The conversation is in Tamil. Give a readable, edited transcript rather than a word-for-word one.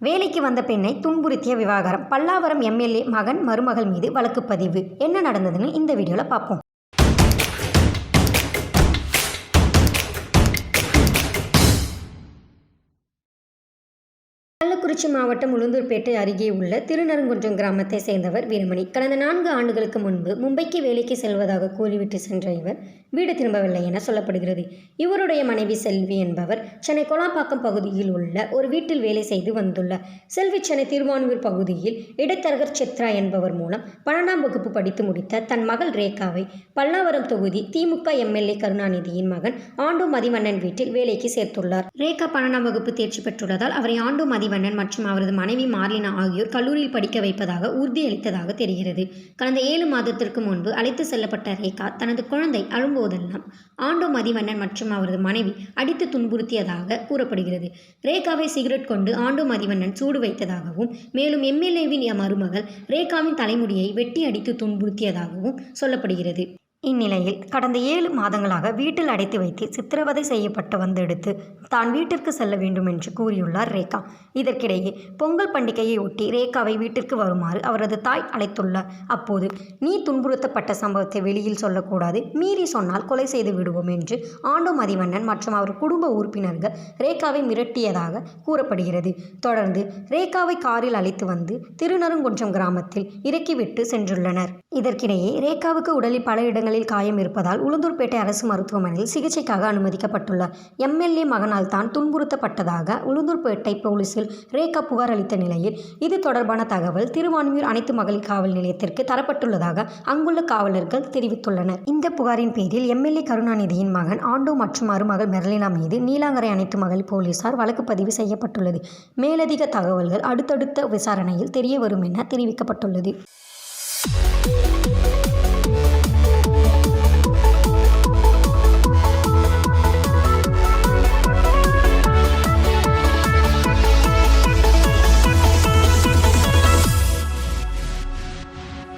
வேலைக்கு வந்த பெண்ணை துன்புறுத்திய விவகாரம். பல்லாவரம் எம்எல்ஏ மகன் மருமகள் மீது வழக்கு பதிவு. என்ன நடந்ததுன்னு இந்த வீடியோவில் பார்ப்போம். கள்ளக்குறிச்சி மாவட்டம் உளுந்தூர்பேட்டை அருகே உள்ள திருநறுங்குன்றம் கிராமத்தை சேர்ந்தவர் வீரமணி. கடந்த 4 ஆண்டுகளுக்கு முன்பு மும்பைக்கு வேலைக்கு செல்வதாக கூறிவிட்டு சென்ற இவர் வீடு திரும்பவில்லை என சொல்லப்படுகிறது. இவருடைய மனைவி செல்வி என்பவர் சென்னை கோலாம்பாக்கம் பகுதியில் உள்ள ஒரு வீட்டில் வேலை செய்து வந்துள்ளார். செல்வி சென்னை திருவான்மியூர் பகுதியில் இடைத்தரகர் சித்ரா என்பவர் மூலம் 12ஆம் வகுப்பு படித்து முடித்த தன் மகள் ரேகாவை பல்லாவரம் தொகுதி திமுக எம்எல்ஏ கருணாநிதியின் மகன் ஆண்டோ மதிவண்ணன் வீட்டில் வேலைக்கு சேர்த்துள்ளார். ரேகா 12ஆம் வகுப்பு தேர்ச்சி பெற்றுள்ளதால் அவரை ஆண்டோ மதிவண்ணன் மற்றும் அவரது மனைவி மார்லினா ஆகியோர் கல்லூரியில் படிக்க வைப்பதாக உறுதியளித்ததாக தெரிகிறது. கடந்த 7 மாதத்திற்கு முன்பு அழைத்து செல்லப்பட்ட ரேகா தனது குழந்தை அழும்போதெல்லாம் ஆண்டோ மதிவண்ணன் மற்றும் அவரது மனைவி அடித்து துன்புறுத்தியதாக கூறப்படுகிறது. ரேகாவை சிகரெட் கொண்டு ஆண்டோ மதிவண்ணன் சூடு வைத்ததாகவும் மேலும் எம்எல்ஏவின் மருமகள் ரேகாவின் தலைமுடியை வெட்டி அடித்து துன்புறுத்தியதாகவும் சொல்லப்படுகிறது. இந்நிலையில் கடந்த 7 மாதங்களாக வீட்டில் அடைத்து வைத்து சித்திரவதை செய்யப்பட்டு வந்தெடுத்து தான் வீட்டிற்கு செல்ல வேண்டும் என்று கூறியுள்ளார் ரேகா. இதற்கிடையே பொங்கல் பண்டிகையை ஒட்டி ரேகாவை வீட்டிற்கு வருமாறு அவரது தாய் அழைத்துள்ளார். அப்போது நீ துன்புறுத்தப்பட்ட சம்பவத்தை வெளியில் சொல்லக்கூடாது, மீறி சொன்னால் கொலை செய்து விடுவோம் என்று ஆண்டோ மதிவண்ணன் மற்றும் அவர் குடும்ப உறுப்பினர்கள் ரேகாவை மிரட்டியதாக கூறப்படுகிறது. தொடர்ந்து ரேகாவை காரில் அழைத்து வந்து திருநறுங்குன்றம் கிராமத்தில் இறக்கிவிட்டு சென்றுள்ளனர். இதற்கிடையே ரேகாவுக்கு உடலில் பல இடங்களில் காயம் இருப்பதால் உளுந்தூர்பேட்டை அரசு மருத்துவமனையில் சிகிச்சைக்காக அனுமதிக்கப்பட்டுள்ளார். எம்எல்ஏ மகனால் தான் துன்புறுத்தப்பட்டதாக உளுந்தூர்பேட்டை போலீசில் ரேகா புகார் அளித்த நிலையில் இது தொடர்பான தகவல் திருவான்மியூர் அனைத்து மகளிர் காவல் நிலையத்திற்கு தரப்பட்டுள்ளதாக அங்குள்ள காவலர்கள் தெரிவித்துள்ளனர். இந்த புகாரின் பேரில் எம்எல்ஏ கருணாநிதியின் மகன் ஆண்டோ மற்றும் மருமகள் மெர்லினா மீது நீலாங்கரை அனைத்து மகளிர் போலீசார் வழக்கு பதிவு செய்யப்பட்டுள்ளது. மேலதிக தகவல்கள் அடுத்தடுத்த விசாரணையில் தெரிய வரும் என தெரிவிக்கப்பட்டுள்ளது.